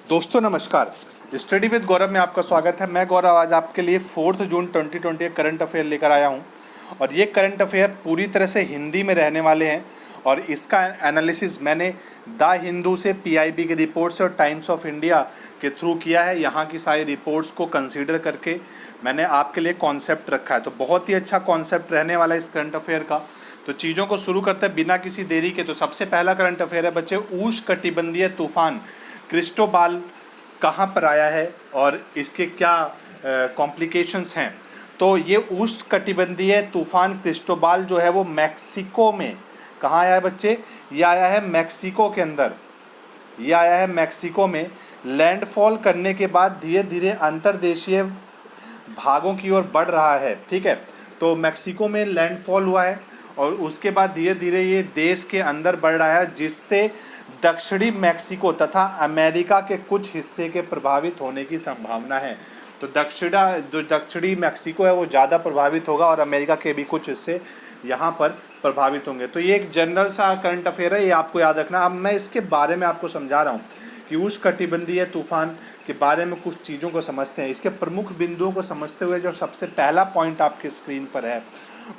दोस्तों नमस्कार। Study with गौरव में आपका स्वागत है। मैं गौरव आज आपके लिए 4 जून 2020 करंट अफेयर लेकर आया हूं और ये करंट अफेयर पूरी तरह से हिंदी में रहने वाले हैं और इसका एनालिसिस मैंने द हिंदू से, पीआईबी की रिपोर्ट से और टाइम्स ऑफ इंडिया के थ्रू किया है। यहाँ की सारी रिपोर्ट्स को कंसीडर करके मैंने आपके लिए कॉन्सेप्ट रखा है, तो बहुत ही अच्छा कॉन्सेप्ट रहने वाला है इस करंट अफेयर का। तो चीज़ों को शुरू करते हैं बिना किसी देरी के। तो सबसे पहला करंट अफेयर है बच्चे, उष्णकटिबंधीय तूफान क्रिस्टोबाल कहाँ पर आया है और इसके क्या कॉम्प्लिकेशंस हैं। तो ये उष्णकटिबंधीय तूफान क्रिस्टोबाल जो है वो मैक्सिको में कहाँ आया है बच्चे, ये आया है मैक्सिको के अंदर। ये आया है मैक्सिको में। लैंडफॉल करने के बाद धीरे धीरे अंतर्देशीय भागों की ओर बढ़ रहा है। ठीक है, तो मैक्सिको में लैंडफॉल हुआ है और उसके बाद धीरे धीरे ये देश के अंदर बढ़ रहा है, जिससे दक्षिणी मैक्सिको तथा अमेरिका के कुछ हिस्से के प्रभावित होने की संभावना है। तो दक्षिणी मैक्सिको है वो ज़्यादा प्रभावित होगा और अमेरिका के भी कुछ हिस्से यहाँ पर प्रभावित होंगे। तो ये एक जनरल सा करंट अफेयर है, ये आपको याद रखना। अब मैं इसके बारे में आपको समझा रहा हूँ कि उष्णकटिबंधीय तूफान के बारे में कुछ चीज़ों को समझते हैं। इसके प्रमुख बिंदुओं को समझते हुए जो सबसे पहला पॉइंट आपके स्क्रीन पर है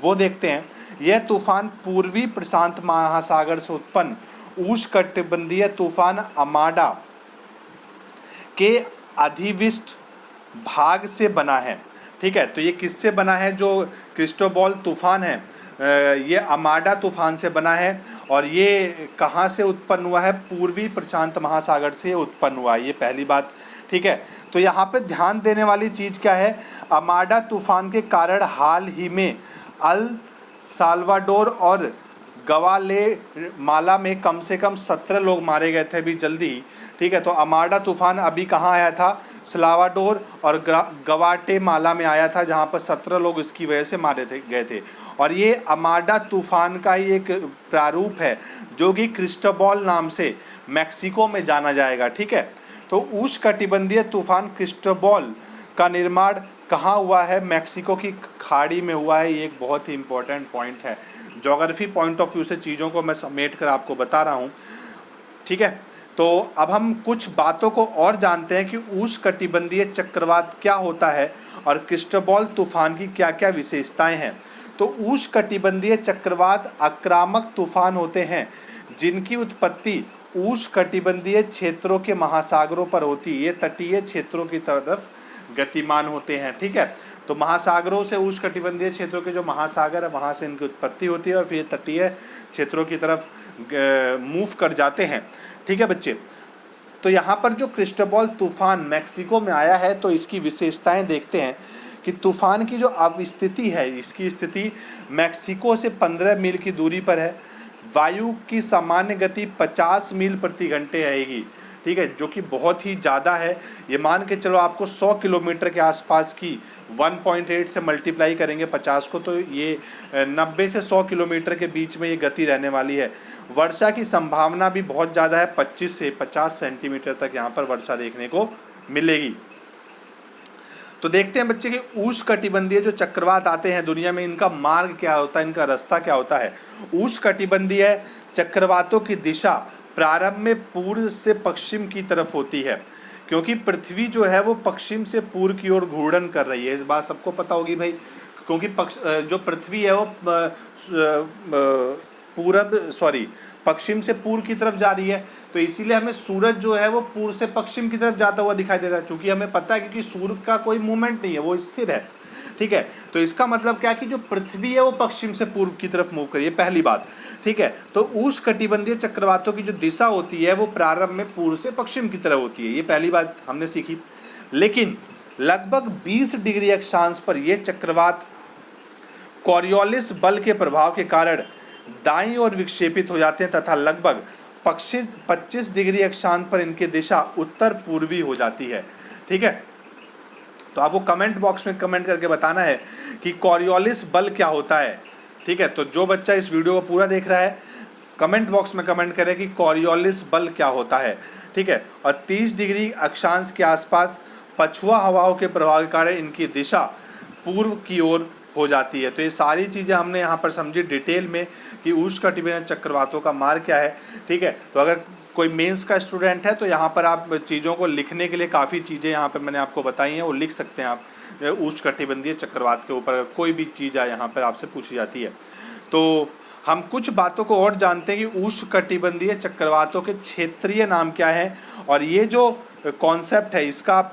वो देखते हैं। यह तूफान पूर्वी प्रशांत महासागर से उत्पन्न उष्णकटिबंधीय तूफान अमाडा के अधिविष्ट भाग से बना है। ठीक है, तो ये किससे बना है? जो क्रिस्टोबाल तूफान है ये अमाडा तूफान से बना है और ये कहाँ से उत्पन्न हुआ है? पूर्वी प्रशांत महासागर से उत्पन्न हुआ है, ये पहली बात। ठीक है, तो यहाँ पे ध्यान देने वाली चीज़ क्या है? अमाडा तूफान के कारण हाल ही में अल साल्वाडोर और गवाटेमाला में कम से कम 17 लोग मारे गए थे अभी जल्दी ही। ठीक है, तो अमाडा तूफान अभी कहाँ आया था? साल्वाडोर और गवाटेमाला में आया था, जहाँ पर 17 लोग इसकी वजह से मारे गए थे। और ये अमाडा तूफान का ही एक प्रारूप है जो कि क्रिस्टोबाल नाम से मैक्सिको में जाना जाएगा। ठीक है, तो उष्णकटिबंधीय तूफान क्रिस्टोबाल का निर्माण कहाँ हुआ है? मैक्सिको की खाड़ी में हुआ है। ये एक बहुत ही इम्पोर्टेंट पॉइंट है। ज्योग्राफी पॉइंट ऑफ व्यू से चीज़ों को मैं समेट कर आपको बता रहा हूँ। ठीक है, तो अब हम कुछ बातों को और जानते हैं कि उष्णकटिबंधीय चक्रवात क्या होता है और क्रिस्टोबाल तूफान की क्या क्या विशेषताएं हैं। तो उष्णकटिबंधीय चक्रवात आक्रामक तूफान होते हैं जिनकी उत्पत्ति उष्णकटिबंधीय क्षेत्रों के महासागरों पर होती है। ये तटीय क्षेत्रों की तरफ गतिमान होते हैं। ठीक है, तो महासागरों से उष्णकटिबंधीय क्षेत्रों के जो महासागर है वहाँ से इनकी उत्पत्ति होती है और फिर तटीय क्षेत्रों की तरफ मूव कर जाते हैं। ठीक है बच्चे, तो यहाँ पर जो क्रिस्टोबाल तूफान मैक्सिको में आया है तो इसकी विशेषताएं देखते हैं कि तूफान की जो स्थिति है, इसकी स्थिति मैक्सिको से 15 मील की दूरी पर है। वायु की सामान्य गति 50 मील प्रति घंटे रहेगी। ठीक है, जो कि बहुत ही ज़्यादा है। ये मान के चलो आपको 100 किलोमीटर के आसपास की 1.8 से मल्टीप्लाई करेंगे 50 को, तो ये 90 से 100 किलोमीटर के बीच में ये गति रहने वाली है। वर्षा की संभावना भी बहुत ज़्यादा है, 25 से 50 सेंटीमीटर तक यहाँ पर वर्षा देखने को मिलेगी। तो देखते हैं बच्चे कि उष्णकटिबंधीय जो चक्रवात आते हैं दुनिया में, इनका मार्ग क्या होता है, इनका रास्ता क्या होता है। उष्णकटिबंधीय चक्रवातों की दिशा प्रारंभ में पूर्व से पश्चिम की तरफ होती है, क्योंकि पृथ्वी जो है वो पश्चिम से पूर्व की ओर घूर्णन कर रही है। इस बात सबको पता होगी भाई, क्योंकि जो पृथ्वी है वो पश्चिम से पूर्व की तरफ जा रही है, तो इसीलिए हमें सूरज जो है वो पूर्व से पश्चिम की तरफ जाता हुआ दिखाई देता है। चूँकि हमें पता है क्योंकि सूर्य का कोई मूवमेंट नहीं है, वो स्थिर है। ठीक है, तो इसका मतलब क्या है कि जो पृथ्वी है वो पश्चिम से पूर्व की तरफ मूव करिए, पहली बात। ठीक है, तो उष्णकटिबंधीय चक्रवातों की जो दिशा होती है वो प्रारंभ में पूर्व से पश्चिम की तरफ होती है, ये पहली बात हमने सीखी। लेकिन लगभग 20 डिग्री अक्षांश पर यह चक्रवात कॉरियोलिस बल के प्रभाव के कारण दाईं ओर विक्षेपित हो जाते हैं तथा लगभग 25 डिग्री अक्षांश पर इनकी दिशा उत्तर पूर्वी हो जाती है। ठीक है, तो आपको कमेंट बॉक्स में कमेंट करके बताना है कि कॉरियोलिस बल क्या होता है। ठीक है, तो जो बच्चा इस वीडियो को पूरा देख रहा है कमेंट बॉक्स में कमेंट करें कि कॉरियोलिस बल क्या होता है। ठीक है, और 30 डिग्री अक्षांश के आसपास पछुआ हवाओं के प्रभाव के कारण इनकी दिशा पूर्व की ओर हो जाती है। तो ये सारी चीज़ें हमने यहाँ पर समझी डिटेल में कि उष्णकटिबंधीय चक्रवातों का मार्ग क्या है। ठीक है, तो अगर कोई मेंस का स्टूडेंट है तो यहाँ पर आप चीज़ों को लिखने के लिए काफ़ी चीज़ें यहाँ पर मैंने आपको बताई हैं, वो लिख सकते हैं आप। उष्णकटिबंधीय चक्रवात के ऊपर कोई भी चीज़ है यहाँ पर आपसे पूछी जाती है। तो हम कुछ बातों को और जानते हैं कि उष्णकटिबंधीय चक्रवातों के क्षेत्रीय नाम क्या है, और ये जो कॉन्सेप्ट है इसका आप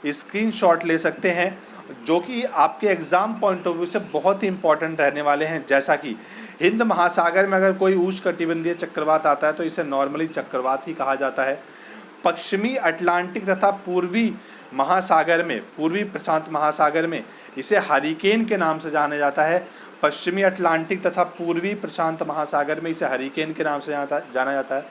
स्क्रीनशॉट ले सकते हैं, जो कि आपके एग्ज़ाम पॉइंट ऑफ व्यू से बहुत ही इंपॉर्टेंट रहने वाले हैं। जैसा कि हिंद महासागर में अगर कोई उष्णकटिबंधीय चक्रवात आता है तो इसे नॉर्मली चक्रवात ही कहा जाता है। पश्चिमी अटलांटिक तथा पूर्वी महासागर में, पूर्वी प्रशांत महासागर में इसे हरिकेन के नाम से जाना जाता है। पश्चिमी अटलांटिक तथा पूर्वी प्रशांत महासागर में इसे हरिकेन के नाम से जाना जाता है।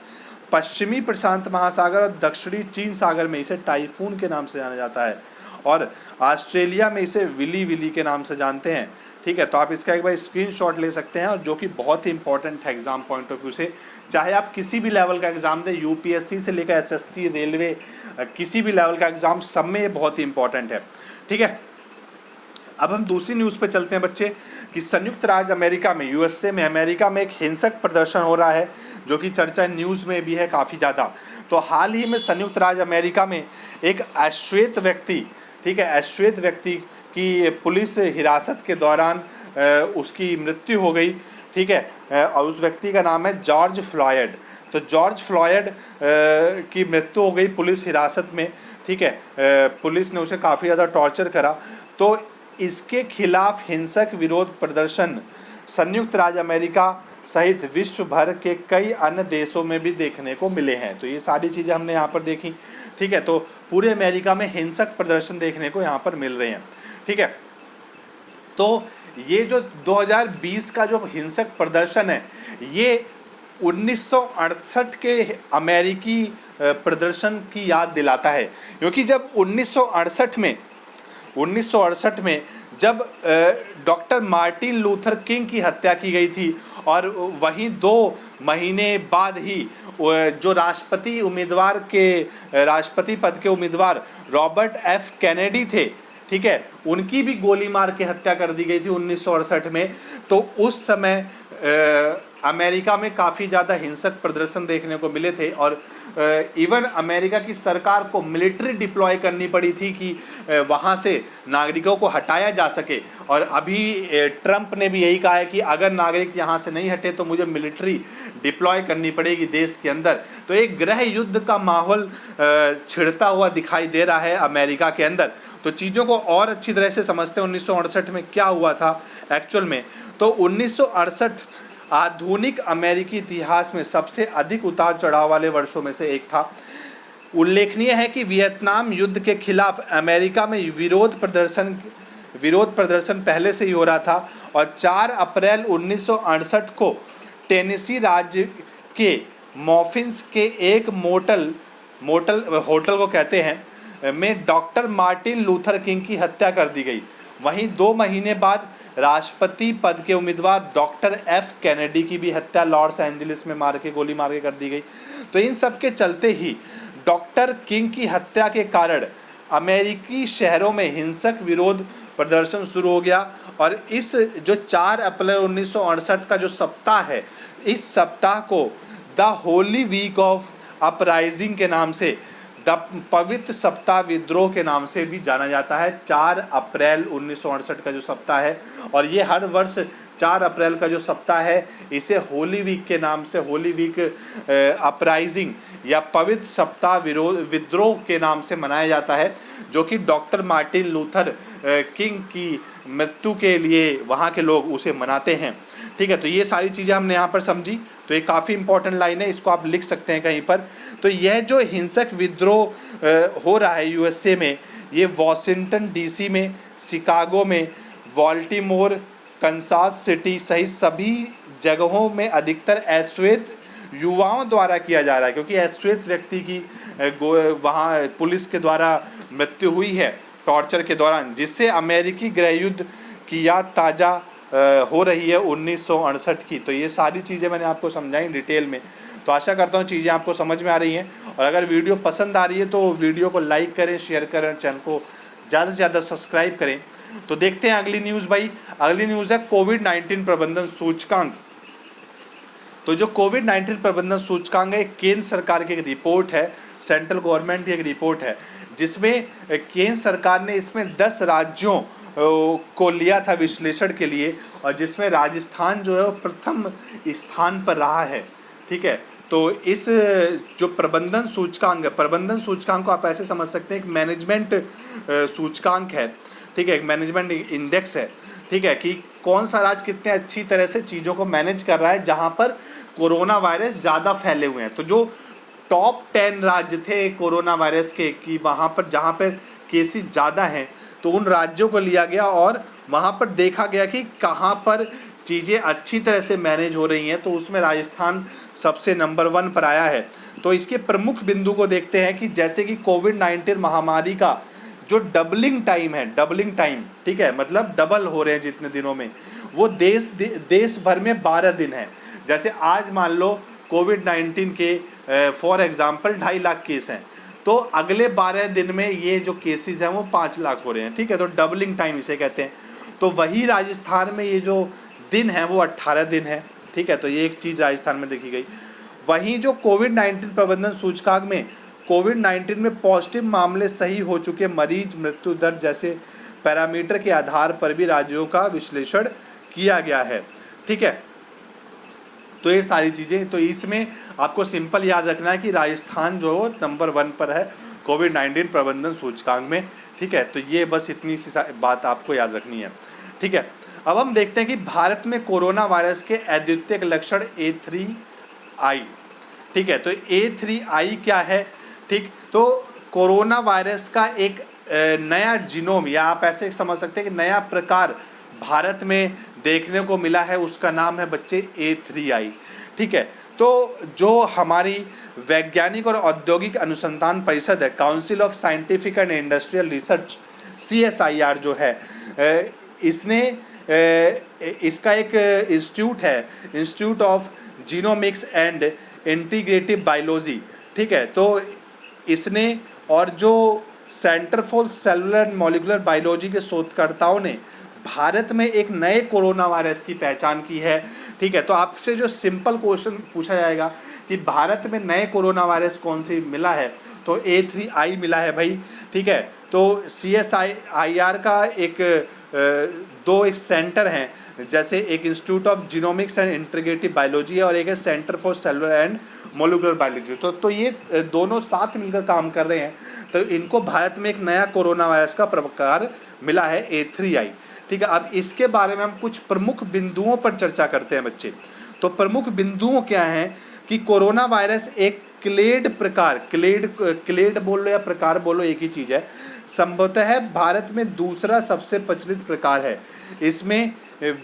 पश्चिमी प्रशांत महासागर और दक्षिणी चीन सागर में इसे टाइफून के नाम से जाना जाता है, और ऑस्ट्रेलिया में इसे विली विली के नाम से जानते हैं। ठीक है, तो आप इसका एक बार स्क्रीनशॉट ले सकते हैं, और जो कि बहुत ही इंपॉर्टेंट है एग्जाम पॉइंट ऑफ व्यू से। चाहे आप किसी भी लेवल का एग्जाम दें, यूपीएससी से लेकर एसएससी, रेलवे, किसी भी लेवल का एग्जाम, सब में ये बहुत ही इंपॉर्टेंट है। ठीक है, अब हम दूसरी न्यूज़ पे चलते हैं बच्चे, कि संयुक्त राज्य अमेरिका में, यूएसए में, अमेरिका में एक हिंसक प्रदर्शन हो रहा है, जो कि चर्चा न्यूज़ में भी है काफ़ी ज़्यादा। तो हाल ही में संयुक्त राज्य अमेरिका में एक अश्वेत व्यक्ति, ठीक है, अश्वेत व्यक्ति की पुलिस हिरासत के दौरान उसकी मृत्यु हो गई। ठीक है, और उस व्यक्ति का नाम है जॉर्ज फ्लॉयड। तो जॉर्ज फ्लॉयड की मृत्यु हो गई पुलिस हिरासत में। ठीक है, पुलिस ने उसे काफ़ी ज़्यादा टॉर्चर करा। तो इसके खिलाफ हिंसक विरोध प्रदर्शन संयुक्त राज्य अमेरिका सहित विश्व भर के कई अन्य देशों में भी देखने को मिले हैं। तो ये सारी चीज़ें हमने यहाँ पर देखी। ठीक है, तो पूरे अमेरिका में हिंसक प्रदर्शन देखने को यहाँ पर मिल रहे हैं। ठीक है, तो ये जो 2020 का जो हिंसक प्रदर्शन है, ये 1968 के अमेरिकी प्रदर्शन की याद दिलाता है, क्योंकि जब 1968 में जब डॉक्टर मार्टिन लूथर किंग की हत्या की गई थी, और वहीं 2 महीने बाद ही जो राष्ट्रपति पद के उम्मीदवार रॉबर्ट एफ कैनेडी थे, ठीक है, उनकी भी गोली मार के हत्या कर दी गई थी 1968 में। तो उस समय अमेरिका में काफ़ी ज़्यादा हिंसक प्रदर्शन देखने को मिले थे, और इवन अमेरिका की सरकार को मिलिट्री डिप्लॉय करनी पड़ी थी कि वहाँ से नागरिकों को हटाया जा सके। और अभी ट्रंप ने भी यही कहा है कि अगर नागरिक यहाँ से नहीं हटे तो मुझे मिलिट्री डिप्लॉय करनी पड़ेगी देश के अंदर। तो एक गृह युद्ध का माहौल छिड़ता हुआ दिखाई दे रहा है अमेरिका के अंदर। तो चीज़ों को और अच्छी तरह से समझते हैं 1968 में क्या हुआ था एक्चुअल में। तो 1968 आधुनिक अमेरिकी इतिहास में सबसे अधिक उतार चढ़ाव वाले वर्षों में से एक था। उल्लेखनीय है कि वियतनाम युद्ध के खिलाफ अमेरिका में विरोध प्रदर्शन पहले से ही हो रहा था, और 4 अप्रैल 1968 को टेनेसी राज्य के मॉफिन्स के एक होटल को कहते हैं में डॉक्टर मार्टिन लूथर किंग की हत्या कर दी गई। वहीं 2 महीने बाद राष्ट्रपति पद के उम्मीदवार डॉक्टर एफ कैनेडी की भी हत्या लॉस एंजलिस में गोली मार के कर दी गई। तो इन सब के चलते ही डॉक्टर किंग की हत्या के कारण अमेरिकी शहरों में हिंसक विरोध प्रदर्शन शुरू हो गया। और इस जो 4 अप्रैल 1968 का जो सप्ताह है, इस सप्ताह को the holy week of uprising के नाम से, द पवित्र सप्ताह विद्रोह के नाम से भी जाना जाता है। 4 अप्रैल 1968 का जो सप्ताह है, और ये हर वर्ष 4 अप्रैल का जो सप्ताह है इसे होली वीक के नाम से, होली वीक अपराइजिंग या पवित्र सप्ताह विद्रोह के नाम से मनाया जाता है, जो कि डॉक्टर मार्टिन लूथर किंग की मृत्यु के लिए वहाँ के लोग उसे मनाते हैं। ठीक है, तो ये सारी चीज़ें हमने यहाँ पर समझी। तो ये काफ़ी इंपॉर्टेंट लाइन है, इसको आप लिख सकते हैं कहीं पर। तो यह जो हिंसक विद्रोह हो रहा है यूएसए में, ये वॉशिंगटन डीसी में, शिकागो में, बाल्टीमोर, कंसास सिटी सहित सभी जगहों में अधिकतर अश्वेत युवाओं द्वारा किया जा रहा है, क्योंकि अश्वेत व्यक्ति की वहाँ पुलिस के द्वारा मृत्यु हुई है टॉर्चर के दौरान, जिससे अमेरिकी गृह युद्ध की याद ताज़ा हो रही है 1968 की। तो ये सारी चीज़ें मैंने आपको समझाई डिटेल में। तो आशा करता हूँ चीज़ें आपको समझ में आ रही हैं, और अगर वीडियो पसंद आ रही है तो वीडियो को लाइक करें, शेयर करें, चैनल को ज़्यादा से ज़्यादा सब्सक्राइब करें। तो देखते हैं अगली न्यूज़ भाई। अगली न्यूज़ है कोविड-19 प्रबंधन सूचकांक तो जो कोविड-19 प्रबंधन सूचकांक है, केंद्र सरकार की एक रिपोर्ट है, सेंट्रल गवर्नमेंट की एक रिपोर्ट है, जिसमें केंद्र सरकार ने इसमें 10 राज्यों को लिया था विश्लेषण के लिए, और जिसमें राजस्थान जो है वो प्रथम स्थान पर रहा है। ठीक है, तो इस जो प्रबंधन सूचकांक को आप ऐसे समझ सकते हैं, एक मैनेजमेंट सूचकांक है। ठीक है, एक मैनेजमेंट इंडेक्स है। ठीक है, कि कौन सा राज्य कितने अच्छी तरह से चीज़ों को मैनेज कर रहा है जहाँ पर कोरोना वायरस ज़्यादा फैले हुए हैं। तो जो टॉप 10 राज्य थे कोरोना वायरस के, कि वहाँ पर जहाँ पर केसेस ज़्यादा हैं, तो उन राज्यों को लिया गया और वहाँ पर देखा गया कि कहाँ पर चीज़ें अच्छी तरह से मैनेज हो रही हैं, तो उसमें राजस्थान सबसे नंबर 1 पर आया है। तो इसके प्रमुख बिंदु को देखते हैं कि जैसे कि कोविड-19 महामारी का जो डबलिंग टाइम, ठीक है, मतलब डबल हो रहे हैं जितने दिनों में, वो देश भर में 12 दिन है। जैसे आज मान लो कोविड-19 के फॉर एग्जांपल 2.5 लाख केस हैं, तो अगले 12 दिन में ये जो केसेस हैं वो 5 लाख हो रहे हैं। ठीक है, तो डबलिंग टाइम इसे कहते हैं। तो वही राजस्थान में ये जो दिन है वो 18 दिन है। ठीक है, तो ये एक चीज़ राजस्थान में देखी गई। वहीं जो कोविड-19 प्रबंधन सूचकांक में कोविड-19 में पॉजिटिव मामले, सही हो चुके मरीज, मृत्यु दर जैसे पैरामीटर के आधार पर भी राज्यों का विश्लेषण किया गया है। ठीक है, तो ये सारी चीज़ें, तो इसमें आपको सिंपल याद रखना है कि राजस्थान जो नंबर 1 पर है कोविड-19 प्रबंधन सूचकांक में। ठीक है, तो ये बस इतनी सी बात आपको याद रखनी है। ठीक है, अब हम देखते हैं कि भारत में कोरोना वायरस के अद्वितीय लक्षण A3I। ठीक है, तो A3I क्या है? ठीक, तो कोरोना वायरस का एक नया जीनोम, या आप ऐसे समझ सकते हैं कि नया प्रकार भारत में देखने को मिला है, उसका नाम है बच्चे A3I। ठीक है, तो जो हमारी वैज्ञानिक और औद्योगिक अनुसंधान परिषद है, council of scientific and industrial research, CSIR जो है, इसने इसका एक इंस्टीट्यूट है, institute of genomics and integrative biology. ठीक है, तो इसने और जो centre for cellular and molecular biology के शोधकर्ताओं ने भारत में एक नए कोरोना वायरस की पहचान की है। ठीक है, तो आपसे जो सिंपल क्वेश्चन पूछा जाएगा कि भारत में नए कोरोना वायरस कौन सी मिला है, तो A3I मिला है भाई। ठीक है, तो CSIR का एक सेंटर हैं, जैसे एक institute of genomics and integrative biology है और एक है centre for cellular and molecular biology. तो ये दोनों साथ मिलकर काम कर रहे हैं, तो इनको भारत में एक नया कोरोना वायरस का प्रकार मिला है A3I। ठीक है, अब इसके बारे में हम कुछ प्रमुख बिंदुओं पर चर्चा करते हैं बच्चे। तो प्रमुख बिंदुओं क्या हैं कि कोरोना वायरस एक क्लेड बोल लो या प्रकार बोलो, एक ही चीज़ है, संभवतः भारत में दूसरा सबसे प्रचलित प्रकार है। इसमें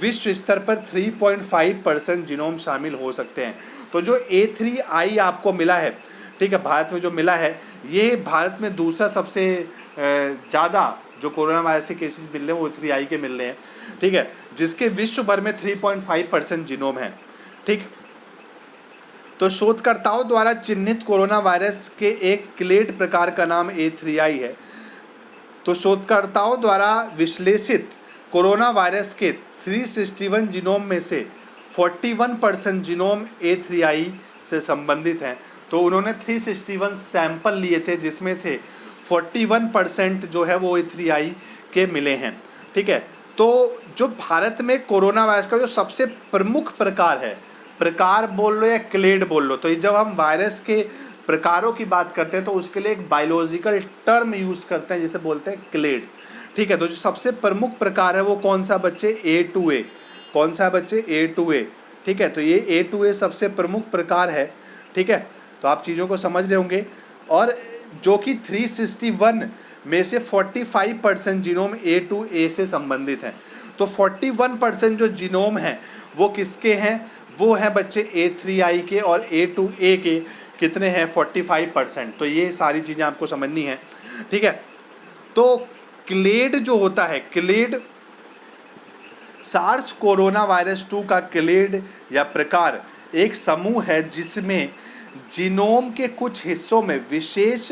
विश्व स्तर पर 3.5% जीनोम शामिल हो सकते हैं। तो जो A3I आपको मिला है, ठीक है, भारत में जो मिला है, ये भारत में दूसरा सबसे ज़्यादा जो कोरोना वायरस के केसेस मिल रहे हैं वो A3I के मिल रहे हैं। ठीक है, जिसके विश्व भर में 3.5% जीनोम है। ठीक, तो शोधकर्ताओं द्वारा चिन्हित कोरोना वायरस के एक क्लेड प्रकार का नाम A3I है। तो शोधकर्ताओं द्वारा विश्लेषित कोरोना वायरस के 361 जीनोम में से 41% जीनोम A3I से संबंधित हैं। तो उन्होंने 361 सैंपल लिए थे, जिसमें से 41% जो है वो A3I के मिले हैं। ठीक है, तो जो भारत में कोरोना वायरस का जो सबसे प्रमुख प्रकार है, प्रकार बोल लो या क्लेड बोल लो, तो ये जब हम वायरस के प्रकारों की बात करते हैं तो उसके लिए एक बायोलॉजिकल टर्म यूज़ करते हैं जिसे बोलते हैं क्लेड। ठीक है, तो जो सबसे प्रमुख प्रकार है वो कौन सा बच्चे? A2A। कौन सा बच्चे? A2A। ठीक है, तो ये A2A सबसे प्रमुख प्रकार है। ठीक है, तो आप चीज़ों को समझ रहे होंगे। और जो कि 361 में से 45% जीनोम A2A से संबंधित हैं। तो 41% जो जीनोम हैं वो किसके हैं? वो हैं बच्चे A3I के, और A2A के कितने हैं? 45%। तो ये सारी चीज़ें आपको समझनी है। ठीक है, तो क्लेड जो होता है, क्लेड सार्स कोरोना वायरस 2 का क्लेड या प्रकार एक समूह है जिसमें जीनोम के कुछ हिस्सों में विशेष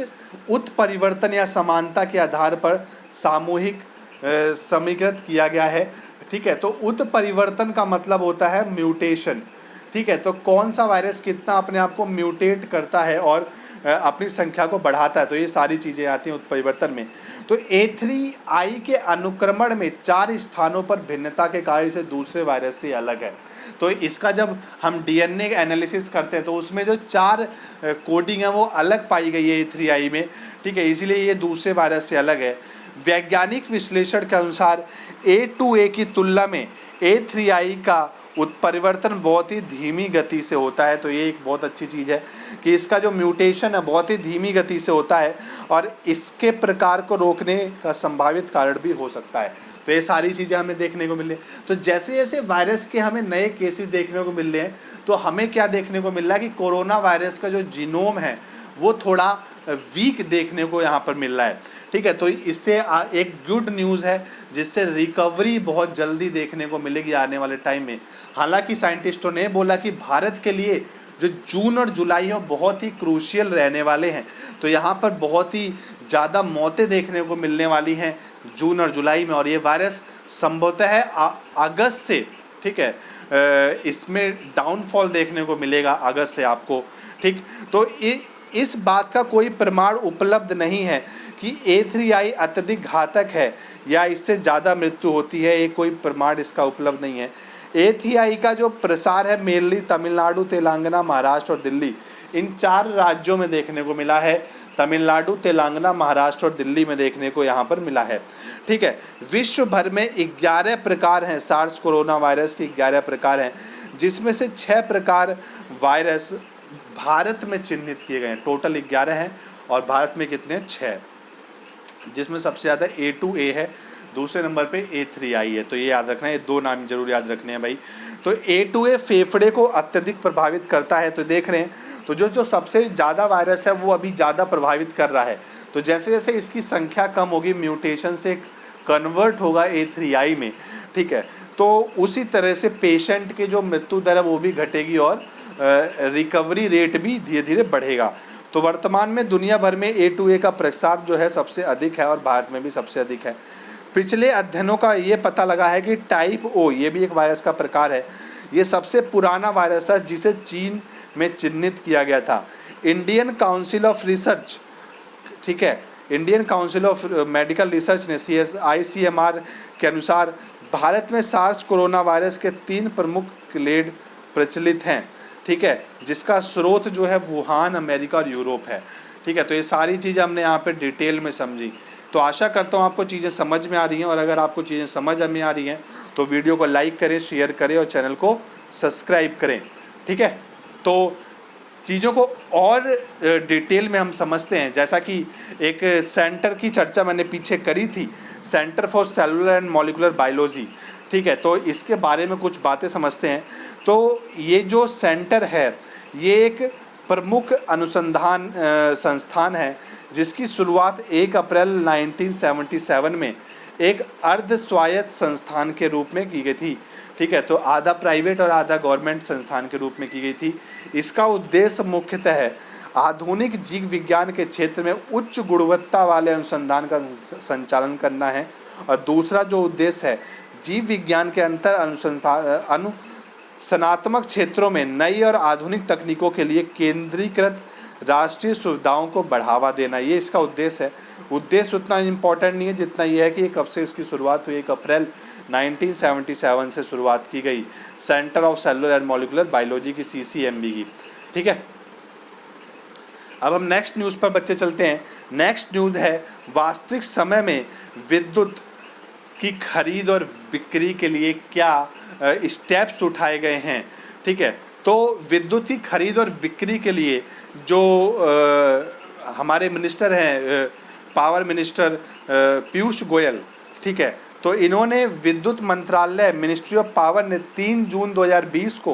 उत्परिवर्तन या समानता के आधार पर सामूहिक समीकृत किया गया है। ठीक है, तो उत्परिवर्तन का मतलब होता है म्यूटेशन। ठीक है, तो कौन सा वायरस कितना अपने आप को म्यूटेट करता है और अपनी संख्या को बढ़ाता है, तो ये सारी चीज़ें आती हैं उत्परिवर्तन में। तो A3I के अनुक्रमण में 4 स्थानों पर भिन्नता के कारण इसे दूसरे वायरस से अलग है। तो इसका जब हम डीएनए एनालिसिस करते हैं तो उसमें जो 4 कोडिंग है वो अलग पाई गई है A3I में, ठीक है, इसीलिए ये दूसरे वायरस से अलग है। वैज्ञानिक विश्लेषण के अनुसार A2A की तुलना में A3I का उत्परिवर्तन बहुत ही धीमी गति से होता है। तो ये एक बहुत अच्छी चीज़ है कि इसका जो म्यूटेशन है बहुत ही धीमी गति से होता है और इसके प्रकार को रोकने का संभावित कारण भी हो सकता है। तो ये सारी चीज़ें हमें देखने को मिल रही है। तो जैसे जैसे वायरस के हमें नए केसेस देखने को मिल रहे हैं तो हमें क्या देखने को मिल रहा है कि कोरोना वायरस का जो जीनोम है वो थोड़ा वीक देखने को यहाँ पर मिल रहा है, ठीक है। तो इससे एक गुड न्यूज़ है जिससे रिकवरी बहुत जल्दी देखने को मिलेगी आने वाले टाइम में। हालांकि साइंटिस्टों ने बोला कि भारत के लिए जो जून और जुलाई है बहुत ही क्रूशियल रहने वाले हैं। तो यहाँ पर बहुत ही ज़्यादा मौतें देखने को मिलने वाली हैं जून और जुलाई में, और ये वायरस संभवतः है अगस्त से, ठीक है, इसमें डाउनफॉल देखने को मिलेगा अगस्त से आपको, ठीक। तो इस बात का कोई प्रमाण उपलब्ध नहीं है कि A3I अत्यधिक घातक है या इससे ज़्यादा मृत्यु होती है, ये कोई प्रमाण इसका उपलब्ध नहीं है। A3I का जो प्रसार है मेनली तमिलनाडु, तेलंगाना, महाराष्ट्र और दिल्ली, इन 4 राज्यों में देखने को मिला है। तमिलनाडु, तेलंगाना, महाराष्ट्र और दिल्ली में देखने को यहाँ पर मिला है, ठीक है। विश्व भर में 11 प्रकार हैं, सार्स कोरोना वायरस के 11 प्रकार हैं, जिसमें से 6 प्रकार वायरस भारत में चिन्हित किए गए हैं। टोटल 11 हैं और भारत में कितने हैं? 6, जिसमें सबसे ज़्यादा A2A है, दूसरे नंबर पे A3I है। तो ये याद रखना है, ये 2 नाम जरूर याद रखने हैं भाई। तो A2A फेफड़े को अत्यधिक प्रभावित करता है। तो देख रहे हैं, तो जो सबसे ज़्यादा वायरस है वो अभी ज़्यादा प्रभावित कर रहा है। तो जैसे जैसे इसकी संख्या कम होगी, म्यूटेशन से कन्वर्ट होगा A3I में, ठीक है, तो उसी तरह से पेशेंट के जो मृत्यु दर है वो भी घटेगी और रिकवरी रेट भी धीरे धीरे बढ़ेगा। तो वर्तमान में दुनिया भर में A2A का प्रसार जो है सबसे अधिक है और भारत में भी सबसे अधिक है। पिछले अध्ययनों का ये पता लगा है कि टाइप O, ये भी एक वायरस का प्रकार है, ये सबसे पुराना वायरस है जिसे चीन में चिन्हित किया गया था। इंडियन काउंसिल ऑफ रिसर्च, ठीक है, Indian council of medical research ने ICMR के अनुसार भारत में सार्स कोरोना वायरस के 3 प्रमुख क्लेड प्रचलित हैं, ठीक है, जिसका स्रोत जो है वुहान, अमेरिका और यूरोप है, ठीक है। तो ये सारी चीज़ें हमने यहाँ पे डिटेल में समझी। तो आशा करता हूँ आपको चीज़ें समझ में आ रही हैं, और अगर आपको चीज़ें समझ में आ रही हैं तो वीडियो को लाइक करें, शेयर करें और चैनल को सब्सक्राइब करें, ठीक है। तो चीज़ों को और डिटेल में हम समझते हैं, जैसा कि एक सेंटर की चर्चा मैंने पीछे करी थी, centre for cellular and molecular biology, ठीक है। तो इसके बारे में कुछ बातें समझते हैं। तो ये जो सेंटर है ये एक प्रमुख अनुसंधान संस्थान है जिसकी शुरुआत 1 अप्रैल 1977 में एक अर्ध स्वायत्त संस्थान के रूप में की गई थी, ठीक है। तो आधा प्राइवेट और आधा गवर्नमेंट संस्थान के रूप में की गई थी। इसका उद्देश्य मुख्यतः है आधुनिक जीव विज्ञान के क्षेत्र में उच्च गुणवत्ता वाले अनुसंधान का संचालन करना है, और दूसरा जो उद्देश्य है जीव विज्ञान के अंतर अनुसंधानात्मक क्षेत्रों में नई और आधुनिक तकनीकों के लिए केंद्रीकृत राष्ट्रीय सुविधाओं को बढ़ावा देना, ये इसका उद्देश्य है। उद्देश्य उतना इम्पोर्टेंट नहीं है जितना ये है कि कब से इसकी शुरुआत हुई। 1 अप्रैल 1977 से शुरुआत की गई centre of cellular and molecular biology की, CCMB की, ठीक है। अब हम नेक्स्ट न्यूज़ पर बच्चे चलते हैं। नेक्स्ट न्यूज़ है वास्तविक समय में विद्युत की खरीद और बिक्री के लिए क्या स्टेप्स उठाए गए हैं, ठीक है। तो विद्युत की खरीद और बिक्री के लिए जो हमारे मिनिस्टर हैं, पावर मिनिस्टर पीयूष गोयल, ठीक है, तो इन्होंने विद्युत मंत्रालय, मिनिस्ट्री ऑफ पावर ने 3 जून 2020 को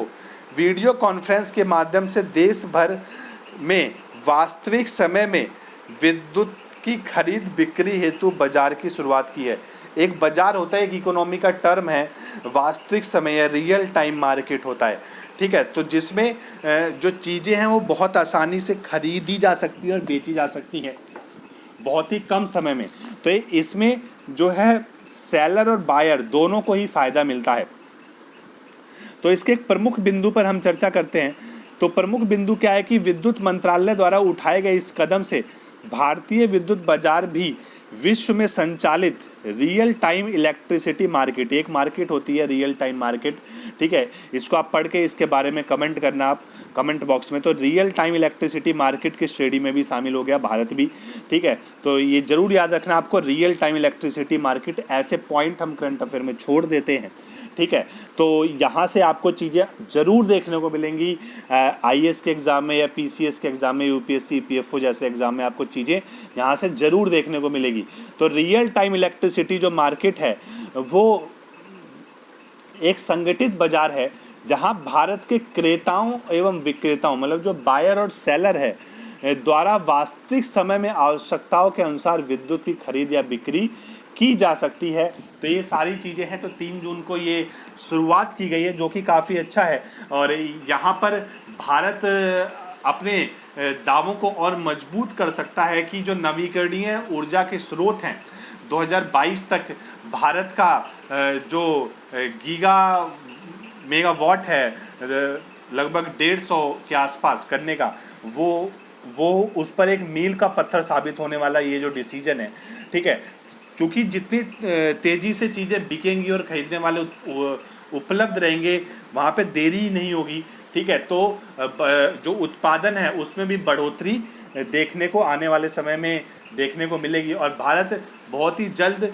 वीडियो कॉन्फ्रेंस के माध्यम से देश भर में वास्तविक समय में विद्युत की खरीद बिक्री हेतु बाजार की शुरुआत की है। एक बाजार होता है, एक इकोनॉमी का टर्म है, वास्तविक समय या रियल टाइम मार्केट होता है, ठीक है। तो जिसमें जो चीज़ें हैं वो बहुत आसानी से खरीदी जा सकती है और बेची जा सकती हैं बहुत ही कम समय में। तो इसमें जो है सेलर और बायर दोनों को ही फ़ायदा मिलता है। तो इसके एक प्रमुख बिंदु पर हम चर्चा करते हैं। तो प्रमुख बिंदु क्या है कि विद्युत मंत्रालय द्वारा उठाए गए इस कदम से भारतीय विद्युत बाजार भी विश्व में संचालित रियल टाइम इलेक्ट्रिसिटी मार्केट, एक मार्केट होती है रियल टाइम मार्केट, ठीक है, इसको आप पढ़ के इसके बारे में कमेंट करना आप कमेंट बॉक्स में। तो रियल टाइम इलेक्ट्रिसिटी मार्केट की श्रेणी में भी शामिल हो गया भारत भी, ठीक है। तो ये जरूर याद रखना आपको, रियल टाइम इलेक्ट्रिसिटी मार्केट, ऐसे पॉइंट हम करंट अफेयर में छोड़ देते हैं, ठीक है। तो यहाँ से आपको चीज़ें ज़रूर देखने को मिलेंगी आईएएस के एग्ज़ाम में या पीसीएस के एग्ज़ाम में, यूपीएससी ईपीएफओ जैसे एग्ज़ाम में आपको चीज़ें यहाँ से ज़रूर देखने को मिलेगी। तो रियल टाइम इलेक्ट्रिसिटी जो मार्केट है वो एक संगठित बाजार है जहाँ भारत के क्रेताओं एवं विक्रेताओं, मतलब जो बायर और सेलर है, द्वारा वास्तविक समय में आवश्यकताओं के अनुसार विद्युत की खरीद या बिक्री की जा सकती है। तो ये सारी चीज़ें हैं। तो 3 जून को ये शुरुआत की गई है, जो कि काफ़ी अच्छा है। और यहाँ पर भारत अपने दावों को और मजबूत कर सकता है कि जो नवीकरणीय ऊर्जा के स्रोत हैं 2022 तक भारत का जो गीगा मेगावाट है लगभग 150 के आसपास करने का, वो उस पर एक मील का पत्थर साबित होने वाला ये जो डिसीजन है, ठीक है। क्योंकि जितनी तेज़ी से चीज़ें बिकेंगी और ख़रीदने वाले उपलब्ध रहेंगे, वहाँ पे देरी नहीं होगी, ठीक है। तो जो उत्पादन है उसमें भी बढ़ोतरी देखने को आने वाले समय में देखने को मिलेगी। और भारत बहुत ही जल्द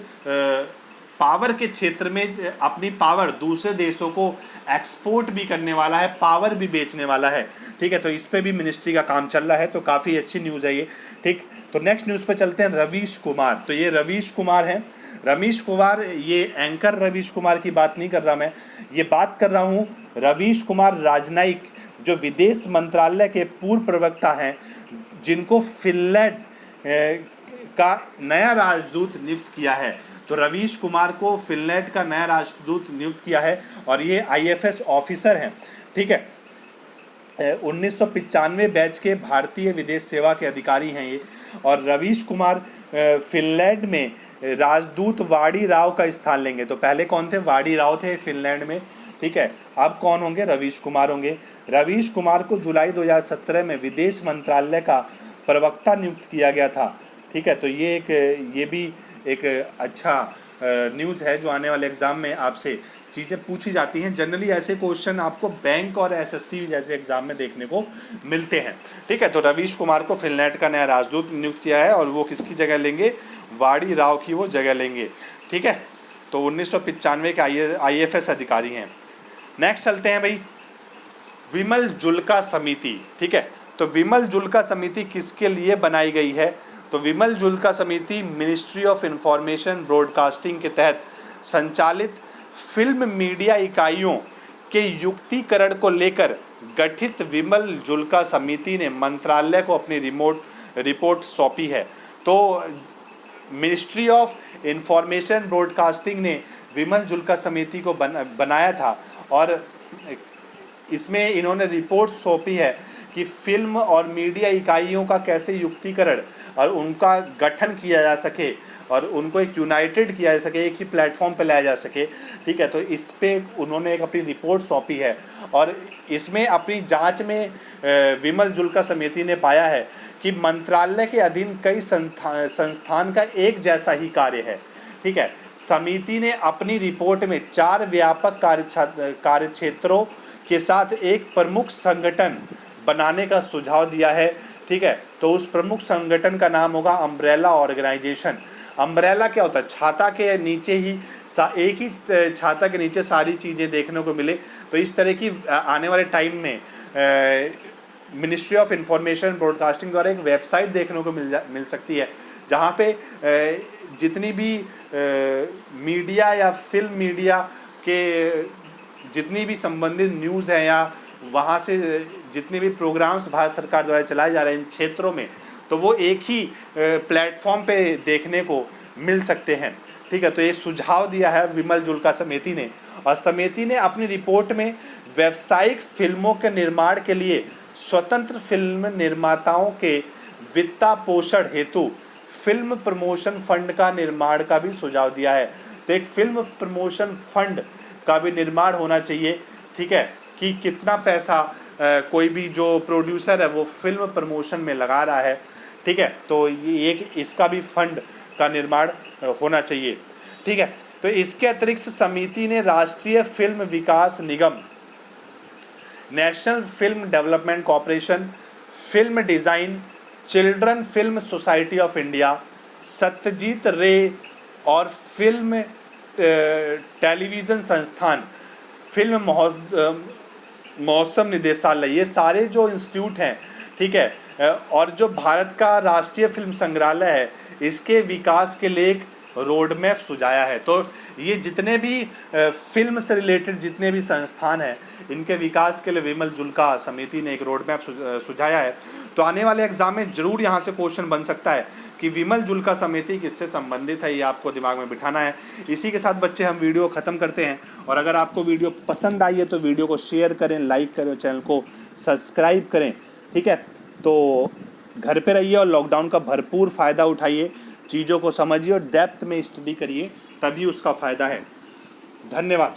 पावर के क्षेत्र में अपनी पावर दूसरे देशों को एक्सपोर्ट भी करने वाला है, पावर भी बेचने वाला है, ठीक है। तो इस पे भी मिनिस्ट्री का काम चल रहा है। तो काफ़ी अच्छी न्यूज़ है ये, ठीक। तो नेक्स्ट न्यूज़ पे चलते हैं। रवीश कुमार, तो ये रवीश कुमार हैं। रवीश कुमार, ये एंकर रवीश कुमार की बात नहीं कर रहा मैं, ये बात कर रहा हूँ रवीश कुमार राजनाइक, जो विदेश मंत्रालय के पूर्व प्रवक्ता हैं, जिनको फिनलैंड का नया राजदूत नियुक्त किया है। तो रवीश कुमार को फिनलैंड का नया राजदूत नियुक्त किया है और ये आईएफएस ऑफिसर हैं, ठीक है। 1995 बैच के भारतीय विदेश सेवा के अधिकारी हैं ये। और रवीश कुमार फिनलैंड में राजदूत वाडी राव का स्थान लेंगे। तो पहले कौन थे? वाडी राव थे फिनलैंड में, ठीक है। अब कौन होंगे? रवीश कुमार होंगे। रवीश कुमार को जुलाई 2017 में विदेश मंत्रालय का प्रवक्ता नियुक्त किया गया था, ठीक है। तो ये भी एक अच्छा न्यूज़ है जो आने वाले एग्ज़ाम में आपसे चीज़ें पूछी जाती हैं। जनरली ऐसे क्वेश्चन आपको बैंक और एसएससी जैसे एग्ज़ाम में देखने को मिलते हैं, ठीक है। तो रवीश कुमार को फिनलैंड का नया राजदूत नियुक्त किया है और वो किसकी जगह लेंगे? वाडी राव की वो जगह लेंगे, ठीक है। तो 1995 के आईएफएस अधिकारी हैं। नेक्स्ट चलते हैं भाई, विमल जुल्का समिति, ठीक है। तो विमल जुल्का समिति किसके लिए बनाई गई है? तो विमल जुल्का समिति मिनिस्ट्री ऑफ इंफॉर्मेशन ब्रॉडकास्टिंग के तहत संचालित फिल्म मीडिया इकाइयों के युक्तिकरण को लेकर गठित विमल जुल्का समिति ने मंत्रालय को अपनी रिपोर्ट सौंपी है। तो मिनिस्ट्री ऑफ इंफॉर्मेशन ब्रॉडकास्टिंग ने विमल जुल्का समिति को बनाया था और इसमें इन्होंने रिपोर्ट सौंपी है कि फिल्म और मीडिया इकाइयों का कैसे युक्तिकरण और उनका गठन किया जा सके और उनको एक यूनाइटेड किया जा सके, एक ही प्लेटफॉर्म पर लाया जा सके, ठीक है। तो इस पे उन्होंने एक अपनी रिपोर्ट सौंपी है और इसमें अपनी जांच में विमल जुल्का समिति ने पाया है कि मंत्रालय के अधीन कई संस्थान का एक जैसा ही कार्य है, ठीक है। समिति ने अपनी रिपोर्ट में 4 व्यापक कार्य क्षेत्रों के साथ एक प्रमुख संगठन बनाने का सुझाव दिया है, ठीक है। तो उस प्रमुख संगठन का नाम होगा अम्ब्रेला ऑर्गेनाइजेशन। अम्ब्रेला क्या होता है? छाता के नीचे ही एक ही छाता के नीचे सारी चीज़ें देखने को मिले। तो इस तरह की आने वाले टाइम में मिनिस्ट्री ऑफ इंफॉर्मेशन ब्रॉडकास्टिंग द्वारा एक वेबसाइट देखने को मिल सकती है, जहाँ पे जितनी भी मीडिया या फिल्म मीडिया के जितनी भी संबंधित न्यूज़ हैं या वहाँ से जितने भी प्रोग्राम्स भारत सरकार द्वारा चलाए जा रहे हैं इन क्षेत्रों में, तो वो एक ही प्लेटफॉर्म पे देखने को मिल सकते हैं, ठीक है। तो ये सुझाव दिया है विमल जुल्का समिति ने और समिति ने अपनी रिपोर्ट में व्यावसायिक फिल्मों के निर्माण के लिए स्वतंत्र फिल्म निर्माताओं के वित्तपोषण हेतु फिल्म प्रमोशन फंड का निर्माण का भी सुझाव दिया है। तो एक फिल्म प्रमोशन फंड का भी निर्माण होना चाहिए ठीक है, कि कितना पैसा कोई भी जो प्रोड्यूसर है वो फिल्म प्रमोशन में लगा रहा है, ठीक है। तो ये एक इसका भी फंड का निर्माण होना चाहिए, ठीक है। तो इसके अतिरिक्त समिति ने राष्ट्रीय film Vikas Nigam, national film development corporation, film design, children film society of India, Satyajit रे और फिल्म टेलीविज़न संस्थान, फिल्म मौसम निदेशालय, ये सारे जो इंस्टीट्यूट हैं, ठीक है, और जो भारत का राष्ट्रीय फिल्म संग्रहालय है, इसके विकास के लिए एक रोड मैप सुझाया है। तो ये जितने भी फिल्म से रिलेटेड जितने भी संस्थान हैं, इनके विकास के लिए विमल जुल्का समिति ने एक रोड मैप सुझाया है। तो आने वाले एग्जाम में ज़रूर यहाँ से क्वेश्चन बन सकता है कि विमल जुल्का समिति किससे संबंधित है, ये आपको दिमाग में बिठाना है। इसी के साथ बच्चे हम वीडियो ख़त्म करते हैं, और अगर आपको वीडियो पसंद आई है तो वीडियो को शेयर करें, लाइक करें और चैनल को सब्सक्राइब करें, ठीक है। तो घर पे रहिए और लॉकडाउन का भरपूर फ़ायदा उठाइए, चीज़ों को समझिए और डेप्थ में स्टडी करिए, तभी उसका फ़ायदा है। धन्यवाद।